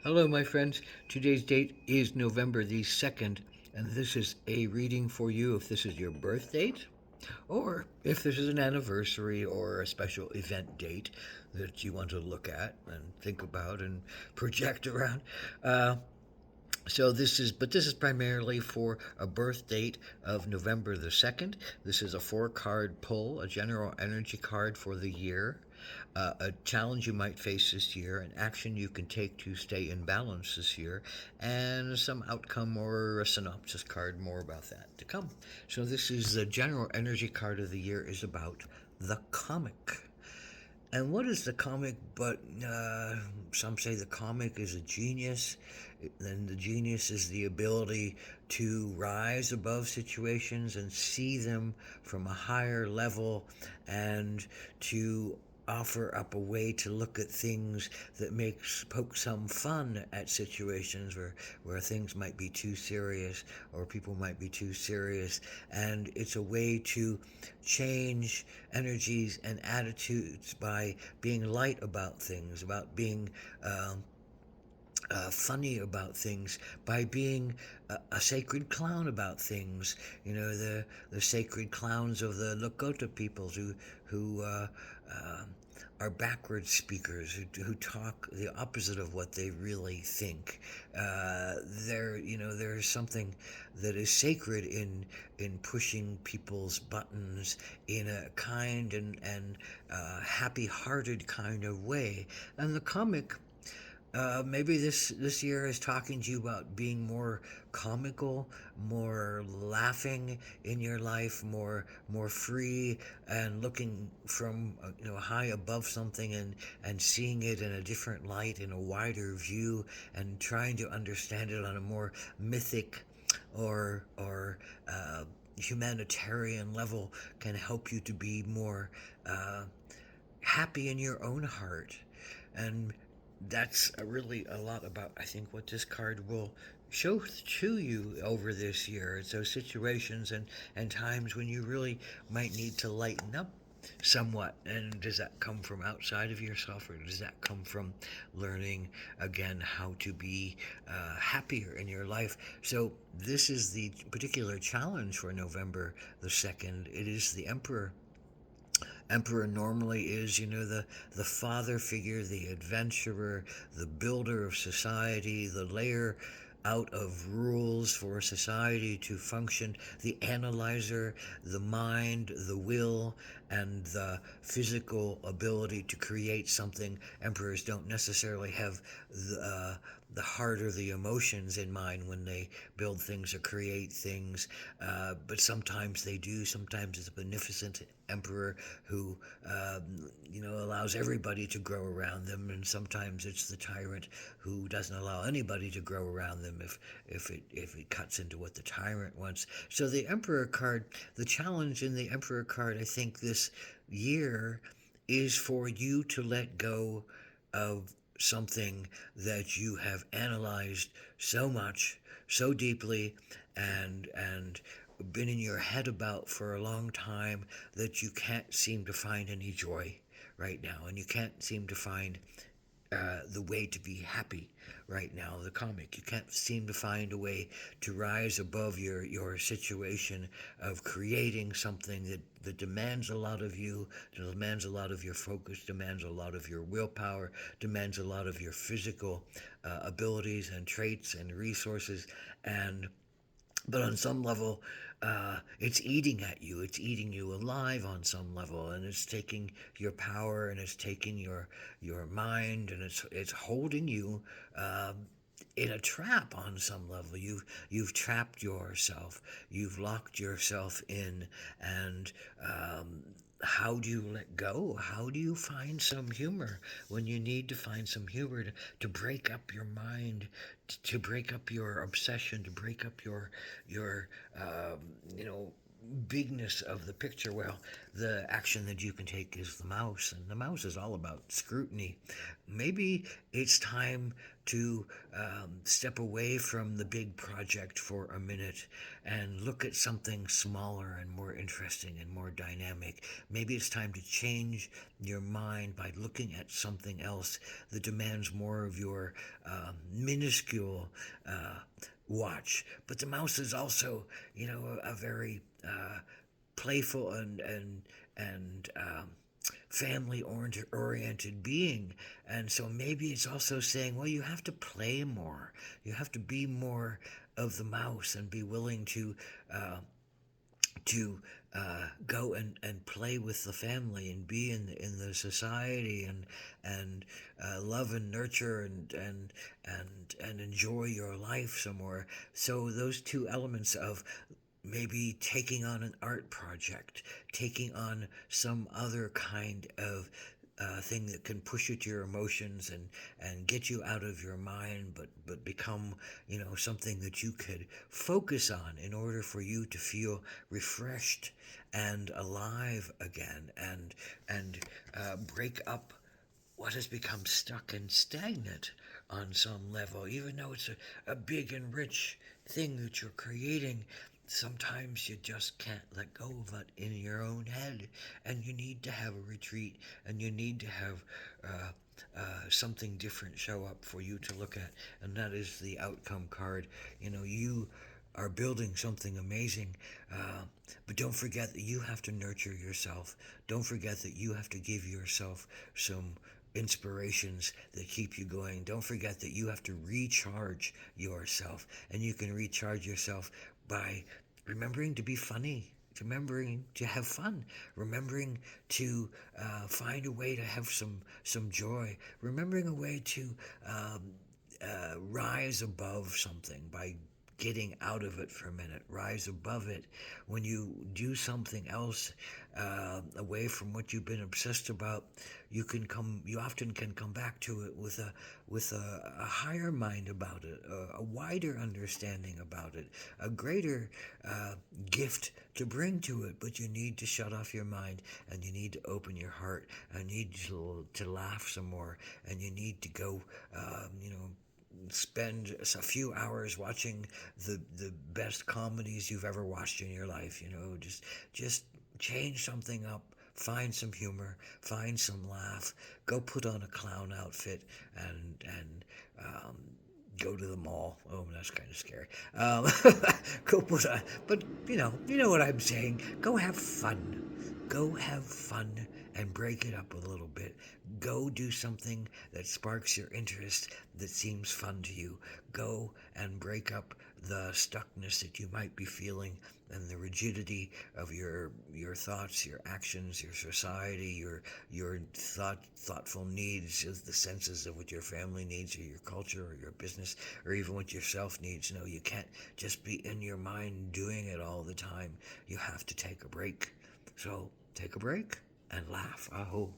Hello, my friends. Today's date is November the 2nd, and this is a reading for you if this is your birth date, or if this is an anniversary or a special event date that you want to look at and think about and project around. Uh, this is primarily for a birth date of November the 2nd. This is a four card pull, a general energy card for the year, a challenge you might face this year, an action you can take to stay in balance this year, and some outcome or a synopsis card, more about that to come. So this is the general energy card of the year is about the comic. And what is the comic? But some say the comic is a genius. Then the genius is the ability to rise above situations and see them from a higher level and to offer up a way to look at things that makes poke some fun at situations where things might be too serious or people might be too serious, and it's a way to change energies and attitudes by being light about things, about being funny about things, by being a sacred clown about things. You know, the sacred clowns of the Lakota peoples who are backward speakers who talk the opposite of what they really think. There's something that is sacred in pushing people's buttons in a kind and happy-hearted kind of way. And the comic maybe this year is talking to you about being more comical, more laughing in your life, more free, and looking from high above something and seeing it in a different light, in a wider view, and trying to understand it on a more mythic or humanitarian level can help you to be more happy in your own heart. And that's really a lot about, I think, what this card will show to you over this year. It's those situations and times when you really might need to lighten up somewhat. And does that come from outside of yourself, or does that come from learning again how to be happier in your life? So this is the particular challenge for November the 2nd. It is the Emperor. Emperor normally is, the father figure, the adventurer, the builder of society, the layer out of rules for society to function, the analyzer, the mind, the will, and the physical ability to create something. Emperors don't necessarily have the heart or the emotions in mind when they build things or create things, but sometimes they do. Sometimes it's a beneficent emperor who, allows everybody to grow around them, and sometimes it's the tyrant who doesn't allow anybody to grow around them if it cuts into what the tyrant wants. So the Emperor card, the challenge in the Emperor card, I think this year is for you to let go of something that you have analyzed so much, so deeply, and been in your head about for a long time, that you can't seem to find any joy right now, and you can't seem to find the way to be happy right now. The comic, you can't seem to find a way to rise above your situation of creating something that demands a lot of you, demands a lot of your focus, demands a lot of your willpower, demands a lot of your physical abilities and traits and resources. And but on some level, it's eating at you. It's eating you alive on some level, and it's taking your power, and it's taking your mind, and it's holding you in a trap on some level. You've trapped yourself. You've locked yourself in, and how do you let go? How do you find some humor when you need to find some humor to break up your mind, to break up your obsession, to break up your um, you know bigness of the picture. Well, the action that you can take is the mouse, and the mouse is all about scrutiny. Maybe it's time to step away from the big project for a minute and look at something smaller and more interesting and more dynamic. Maybe it's time to change your mind by looking at something else that demands more of your minuscule watch. But the mouse is also, a very playful and family oriented being. And so maybe it's also saying, well, you have to play more. You have to be more of the mouse and be willing to go and play with the family and be in the society and love and nurture and enjoy your life some more. So those two elements of maybe taking on an art project, taking on some other kind of thing that can push you to your emotions and get you out of your mind, but become, something that you could focus on in order for you to feel refreshed and alive again, and break up what has become stuck and stagnant on some level. Even though it's a big and rich thing that you're creating, sometimes you just can't let go of it in your own head, and you need to have a retreat, and you need to have something different show up for you to look at, and that is the outcome card. You are building something amazing, but don't forget that you have to nurture yourself. Don't forget that you have to give yourself some inspirations that keep you going. Don't forget that you have to recharge yourself, and you can recharge yourself by remembering to be funny, remembering to have fun, remembering to find a way to have some joy, remembering a way to rise above something by getting out of it for a minute, rise above it. When you do something else away from what you've been obsessed about, you often can come back to it with a higher mind about it, a wider understanding about it, a greater gift to bring to it. But you need to shut off your mind, and you need to open your heart, and you need to laugh some more, and you need to go, spend a few hours watching the best comedies you've ever watched in your life. Just change something up. Find some humor, find some laugh, go put on a clown outfit and go to the mall. Oh, that's kind of scary. Go put on, but you know what I'm saying. Go have fun. Go have fun and break it up a little bit. Go do something that sparks your interest, that seems fun to you. Go and break up the stuckness that you might be feeling, and the rigidity of your thoughts, your actions, your society, your thoughtful needs, the senses of what your family needs, or your culture, or your business, or even what yourself needs. No, you can't just be in your mind doing it all the time. You have to take a break. So take a break and laugh. Aho.